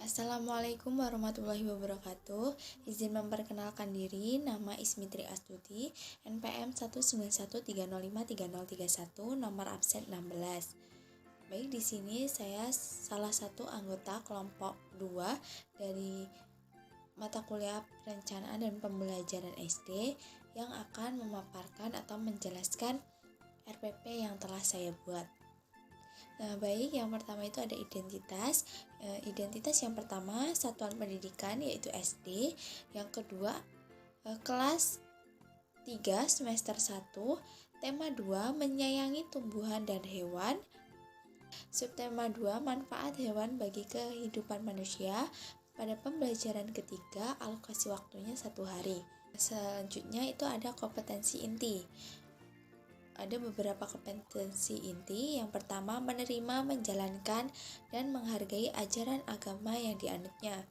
Assalamualaikum warahmatullahi wabarakatuh. Izin memperkenalkan diri, nama Ismitri Astuti, NPM 19130530331, nomor absen 16. Baik, di sini saya salah satu anggota kelompok 2 dari mata kuliah perencanaan dan pembelajaran SD yang akan memaparkan atau menjelaskan RPP yang telah saya buat. Nah, baik, yang pertama itu ada identitas. Identitas yang pertama satuan pendidikan yaitu SD. Yang kedua kelas 3 semester 1. Tema 2 menyayangi tumbuhan dan hewan. Subtema 2 manfaat hewan bagi kehidupan manusia. Pada pembelajaran ketiga alokasi waktunya 1 hari. Selanjutnya itu ada kompetensi inti. Ada beberapa kompetensi inti. Yang pertama, menerima, menjalankan, dan menghargai ajaran agama yang dianutnya.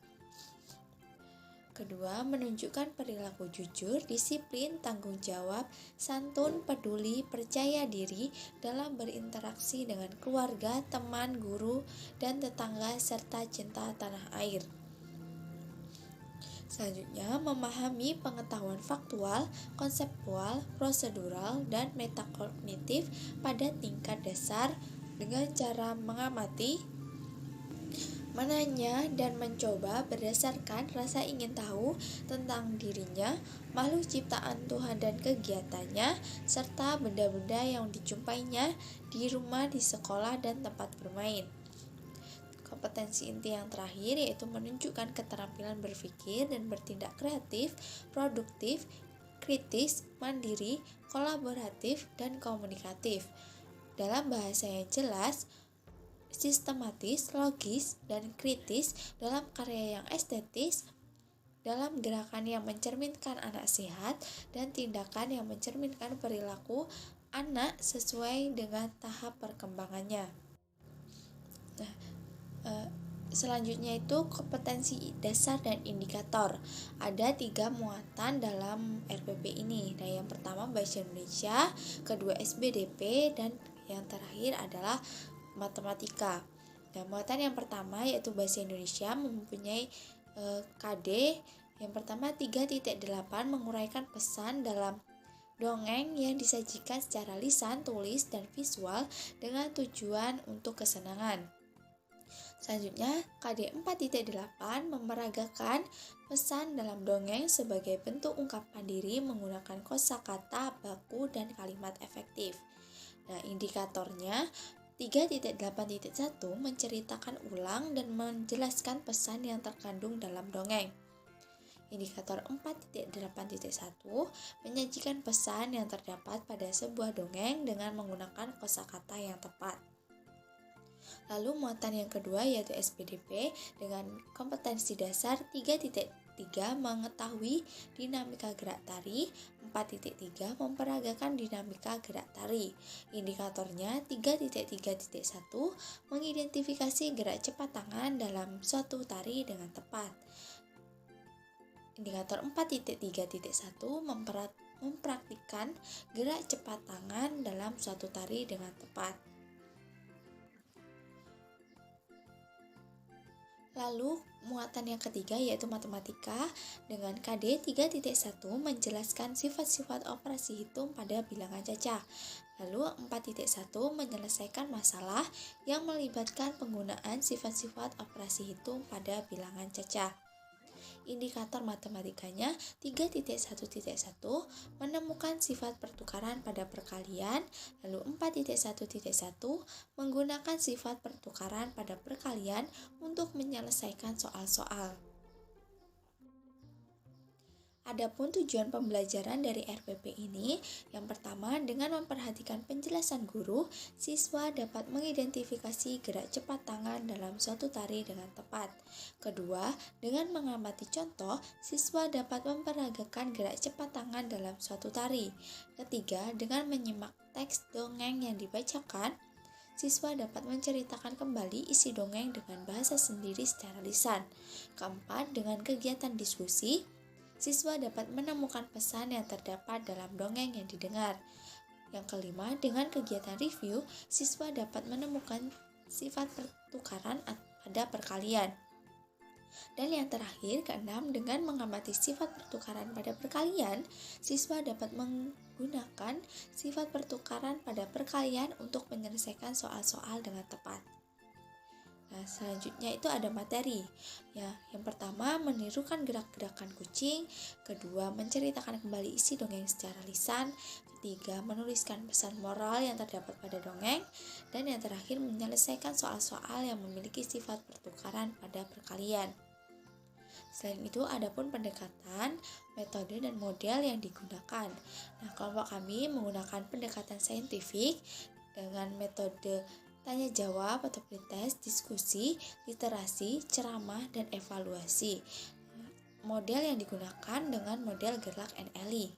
Kedua, menunjukkan perilaku jujur, disiplin, tanggung jawab, santun, peduli, percaya diri dalam berinteraksi dengan keluarga, teman, guru, dan tetangga, serta cinta tanah air. Selanjutnya, memahami pengetahuan faktual, konseptual, prosedural, dan metakognitif pada tingkat dasar dengan cara mengamati, menanya, dan mencoba berdasarkan rasa ingin tahu tentang dirinya, makhluk ciptaan Tuhan dan kegiatannya, serta benda-benda yang dijumpainya di rumah, di sekolah, dan tempat bermain. Kompetensi inti yang terakhir yaitu menunjukkan keterampilan berpikir dan bertindak kreatif, produktif, kritis, mandiri, kolaboratif, dan komunikatif. Dalam bahasa yang jelas, sistematis, logis, dan kritis, dalam karya yang estetis, dalam gerakan yang mencerminkan anak sehat, dan tindakan yang mencerminkan perilaku anak sesuai dengan tahap perkembangannya. Selanjutnya itu kompetensi dasar dan indikator. Ada 3 muatan dalam RPP ini. Nah, yang pertama bahasa Indonesia, kedua SBDP, dan yang terakhir adalah matematika. Nah, muatan yang pertama yaitu bahasa Indonesia mempunyai KD. Yang pertama 3.8 menguraikan pesan dalam dongeng yang disajikan secara lisan, tulis, dan visual dengan tujuan untuk kesenangan. Selanjutnya, KD 4.8 memeragakan pesan dalam dongeng sebagai bentuk ungkapan diri menggunakan kosakata, baku, dan kalimat efektif. Nah, indikatornya 3.8.1 menceritakan ulang dan menjelaskan pesan yang terkandung dalam dongeng. Indikator 4.8.1 menyajikan pesan yang terdapat pada sebuah dongeng dengan menggunakan kosakata yang tepat. Lalu muatan yang kedua yaitu SPDP dengan kompetensi dasar 3.3 mengetahui dinamika gerak tari, 4.3 memperagakan dinamika gerak tari. Indikatornya 3.3.1 mengidentifikasi gerak cepat tangan dalam suatu tari dengan tepat. Indikator 4.3.1 mempraktikkan gerak cepat tangan dalam suatu tari dengan tepat. Lalu muatan yang ketiga yaitu matematika dengan KD 3.1 menjelaskan sifat-sifat operasi hitung pada bilangan cacah. Lalu 4.1 menyelesaikan masalah yang melibatkan penggunaan sifat-sifat operasi hitung pada bilangan cacah. Indikator matematikanya 3.1.1 menemukan sifat pertukaran pada perkalian, lalu 4.1.1 menggunakan sifat pertukaran pada perkalian untuk menyelesaikan soal-soal. Adapun tujuan pembelajaran dari RPP ini, yang pertama dengan memperhatikan penjelasan guru, siswa dapat mengidentifikasi gerak cepat tangan dalam suatu tari dengan tepat. Kedua, dengan mengamati contoh, siswa dapat memperagakan gerak cepat tangan dalam suatu tari. Ketiga, dengan menyimak teks dongeng yang dibacakan, siswa dapat menceritakan kembali isi dongeng dengan bahasa sendiri secara lisan. Keempat, dengan kegiatan diskusi, siswa dapat menemukan pesan yang terdapat dalam dongeng yang didengar. Yang kelima, dengan kegiatan review, siswa dapat menemukan sifat pertukaran pada perkalian. Dan yang terakhir, keenam, dengan mengamati sifat pertukaran pada perkalian, siswa dapat menggunakan sifat pertukaran pada perkalian untuk menyelesaikan soal-soal dengan tepat. Nah, selanjutnya itu ada materi. Ya, yang pertama menirukan gerak-gerakan kucing, kedua menceritakan kembali isi dongeng secara lisan, ketiga menuliskan pesan moral yang terdapat pada dongeng, dan yang terakhir menyelesaikan soal-soal yang memiliki sifat pertukaran pada perkalian. Selain itu, adapun pendekatan, metode, dan model yang digunakan. Nah, kelompok kami menggunakan pendekatan saintifik dengan metode tanya jawab atau pretest, diskusi, literasi, ceramah, dan evaluasi. Model yang digunakan dengan model Gerlach and Ellie.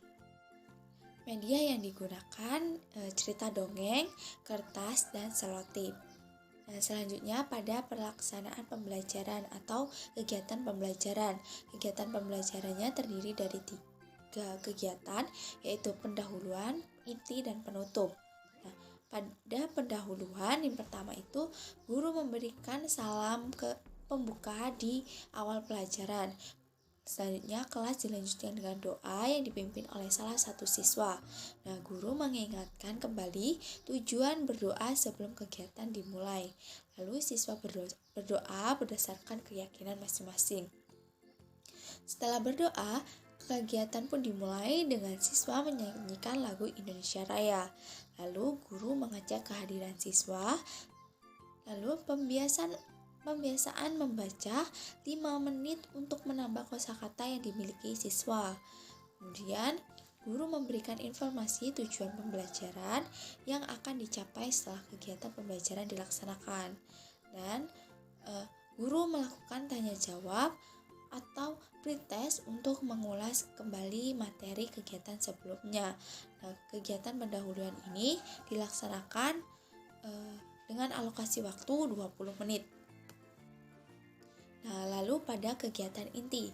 Media yang digunakan cerita dongeng, kertas, dan selotip. Nah, selanjutnya pada pelaksanaan pembelajaran atau kegiatan pembelajaran. Kegiatan pembelajarannya terdiri dari 3 kegiatan, yaitu pendahuluan, inti, dan penutup. Pada pendahuluan, yang pertama itu guru memberikan salam ke pembuka di awal pelajaran. Selanjutnya kelas dilanjutkan dengan doa yang dipimpin oleh salah satu siswa. Nah, guru mengingatkan kembali tujuan berdoa sebelum kegiatan dimulai. Lalu siswa berdoa berdasarkan keyakinan masing-masing. Setelah berdoa, kegiatan pun dimulai dengan siswa menyanyikan lagu Indonesia Raya. Lalu guru mengajak kehadiran siswa. Lalu pembiasaan membaca 5 menit untuk menambah kosakata yang dimiliki siswa. Kemudian guru memberikan informasi tujuan pembelajaran yang akan dicapai setelah kegiatan pembelajaran dilaksanakan. Dan guru melakukan tanya jawab atau pretest untuk mengulas kembali materi kegiatan sebelumnya. Nah, kegiatan pendahuluan ini dilaksanakan dengan alokasi waktu 20 menit. Nah, lalu pada kegiatan inti.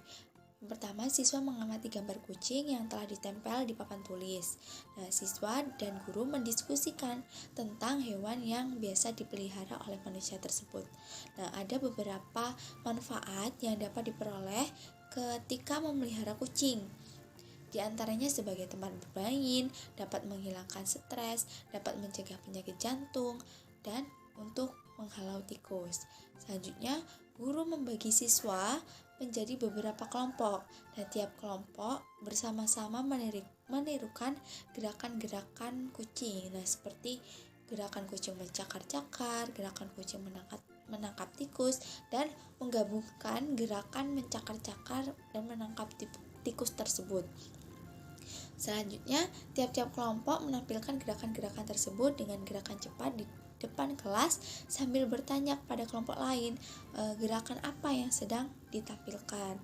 Yang pertama, siswa mengamati gambar kucing yang telah ditempel di papan tulis. Nah, siswa dan guru mendiskusikan tentang hewan yang biasa dipelihara oleh manusia tersebut. Nah, ada beberapa manfaat yang dapat diperoleh ketika memelihara kucing. Di antaranya sebagai teman bermain, dapat menghilangkan stres, dapat mencegah penyakit jantung, dan untuk menghalau tikus. Selanjutnya, guru membagi siswa menjadi beberapa kelompok, dan tiap kelompok bersama-sama menirukan gerakan-gerakan kucing. Nah, seperti gerakan kucing mencakar-cakar, gerakan kucing menangkap tikus, dan menggabungkan gerakan mencakar-cakar dan menangkap tikus tersebut. Selanjutnya, tiap-tiap kelompok menampilkan gerakan-gerakan tersebut dengan gerakan cepat di depan kelas sambil bertanya pada kelompok lain gerakan apa yang sedang ditampilkan.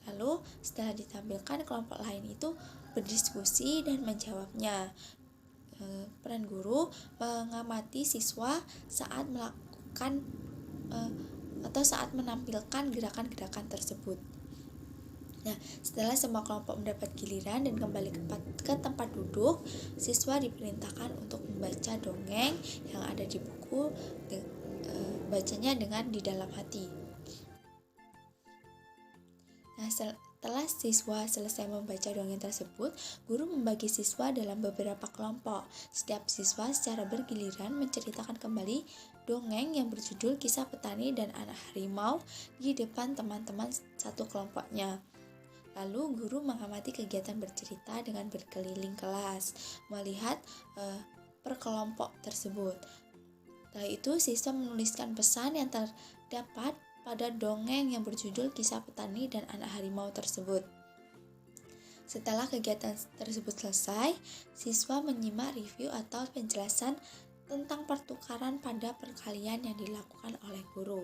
Lalu setelah ditampilkan, kelompok lain itu berdiskusi dan menjawabnya. Peran guru mengamati siswa saat melakukan atau saat menampilkan gerakan-gerakan tersebut. Nah, setelah semua kelompok mendapat giliran dan kembali ke tempat duduk, siswa diperintahkan untuk membaca dongeng yang ada di buku, bacanya dengan di dalam hati. Nah, setelah siswa selesai membaca dongeng tersebut, guru membagi siswa dalam beberapa kelompok. Setiap siswa secara bergiliran menceritakan kembali dongeng yang berjudul Kisah Petani dan Anak Harimau di depan teman-teman satu kelompoknya. Lalu guru mengamati kegiatan bercerita dengan berkeliling kelas, melihat per kelompok tersebut. Setelah itu, siswa menuliskan pesan yang terdapat pada dongeng yang berjudul Kisah Petani dan Anak Harimau tersebut. Setelah kegiatan tersebut selesai, siswa menyimak review atau penjelasan tentang pertukaran pada perkalian yang dilakukan oleh guru.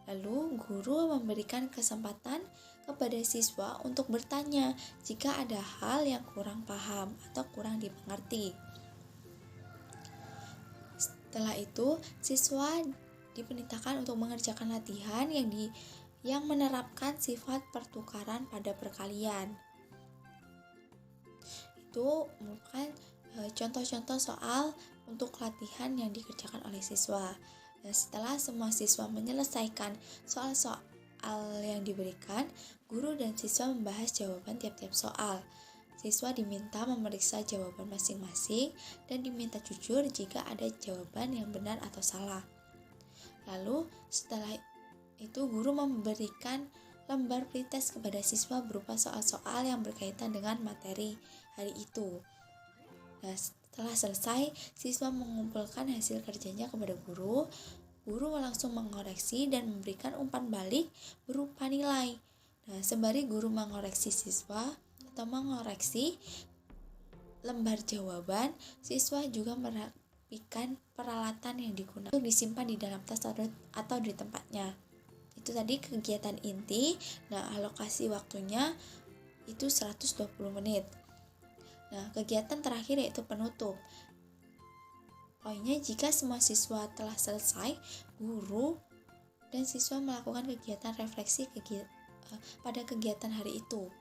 Lalu guru memberikan kesempatan kepada siswa untuk bertanya jika ada hal yang kurang paham atau kurang dimengerti. Setelah itu, siswa diperintahkan untuk mengerjakan latihan yang menerapkan sifat pertukaran pada perkalian. Itu merupakan contoh-contoh soal untuk latihan yang dikerjakan oleh siswa. Nah, setelah semua siswa menyelesaikan soal-soal yang diberikan, guru dan siswa membahas jawaban tiap-tiap soal. Siswa diminta memeriksa jawaban masing-masing dan diminta jujur jika ada jawaban yang benar atau salah. Lalu setelah itu guru memberikan lembar pretest kepada siswa berupa soal-soal yang berkaitan dengan materi hari itu. Nah, setelah selesai, siswa mengumpulkan hasil kerjanya kepada guru. Guru langsung mengoreksi dan memberikan umpan balik berupa nilai. Nah, sembari guru mengoreksi siswa atau mengoreksi lembar jawaban, siswa juga merapikan peralatan yang digunakan untuk disimpan di dalam tas atau di tempatnya. Itu tadi kegiatan inti. Nah, alokasi waktunya itu 120 menit. Nah, kegiatan terakhir yaitu penutup. Poinnya, jika semua siswa telah selesai, guru dan siswa melakukan kegiatan refleksi pada kegiatan hari itu.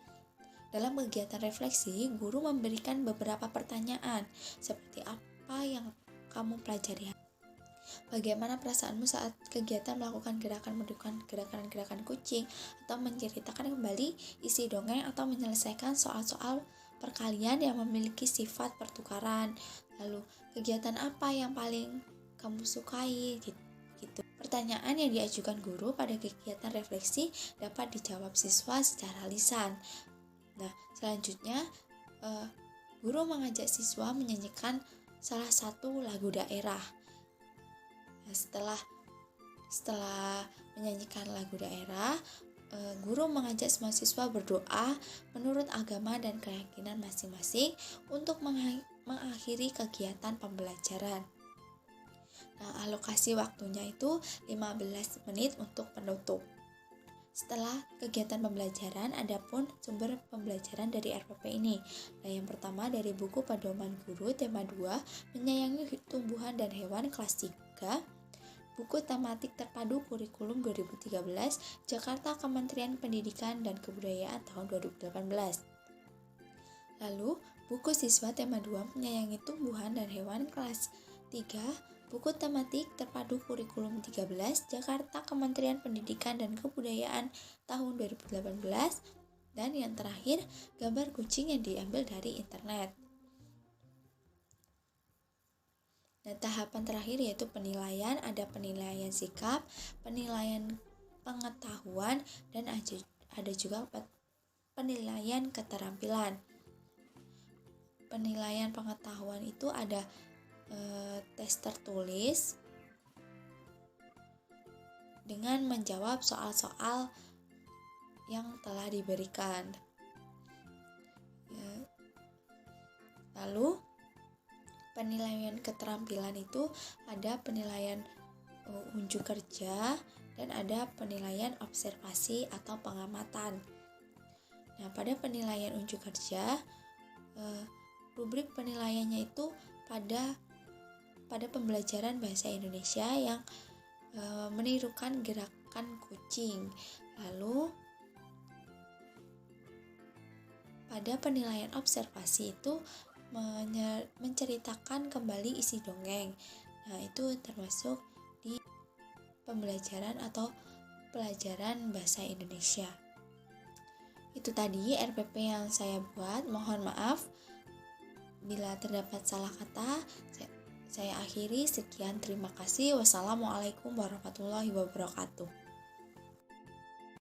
Dalam kegiatan refleksi, guru memberikan beberapa pertanyaan seperti apa yang kamu pelajari. Bagaimana perasaanmu saat kegiatan melakukan gerakan kucing, atau menceritakan kembali isi dongeng atau menyelesaikan soal-soal perkalian yang memiliki sifat pertukaran. Lalu, kegiatan apa yang paling kamu sukai? Gitu. Pertanyaan yang diajukan guru pada kegiatan refleksi dapat dijawab siswa secara lisan. Nah, selanjutnya guru mengajak siswa menyanyikan salah satu lagu daerah. Nah, setelah menyanyikan lagu daerah, guru mengajak semua siswa berdoa menurut agama dan keyakinan masing-masing untuk mengakhiri kegiatan pembelajaran. Nah, alokasi waktunya itu 15 menit untuk penutup. Setelah kegiatan pembelajaran, adapun sumber pembelajaran dari RPP ini. Nah, yang pertama dari buku Pedoman Guru tema 2, Menyayangi Tumbuhan dan Hewan kelas 3, buku tematik terpadu kurikulum 2013, Jakarta Kementerian Pendidikan dan Kebudayaan tahun 2018. Lalu, buku siswa tema 2, Menyayangi Tumbuhan dan Hewan kelas 3, buku tematik terpadu kurikulum 13, Jakarta Kementerian Pendidikan dan Kebudayaan tahun 2018. Dan yang terakhir, gambar kucing yang diambil dari internet. Nah, tahapan terakhir yaitu penilaian. Ada penilaian sikap, penilaian pengetahuan, dan ada juga penilaian keterampilan. Penilaian pengetahuan itu ada tes tertulis dengan menjawab soal-soal yang telah diberikan. Lalu penilaian keterampilan itu ada penilaian unjuk kerja dan ada penilaian observasi atau pengamatan. Nah, pada penilaian unjuk kerja, rubrik penilaiannya itu pada pembelajaran bahasa Indonesia yang menirukan gerakan kucing. Lalu pada penilaian observasi itu menceritakan kembali isi dongeng. Nah, itu termasuk di pembelajaran atau pelajaran bahasa Indonesia. Itu tadi RPP yang saya buat. Mohon maaf bila terdapat salah kata. Saya akhiri. Sekian, terima kasih. Wassalamualaikum warahmatullahi wabarakatuh.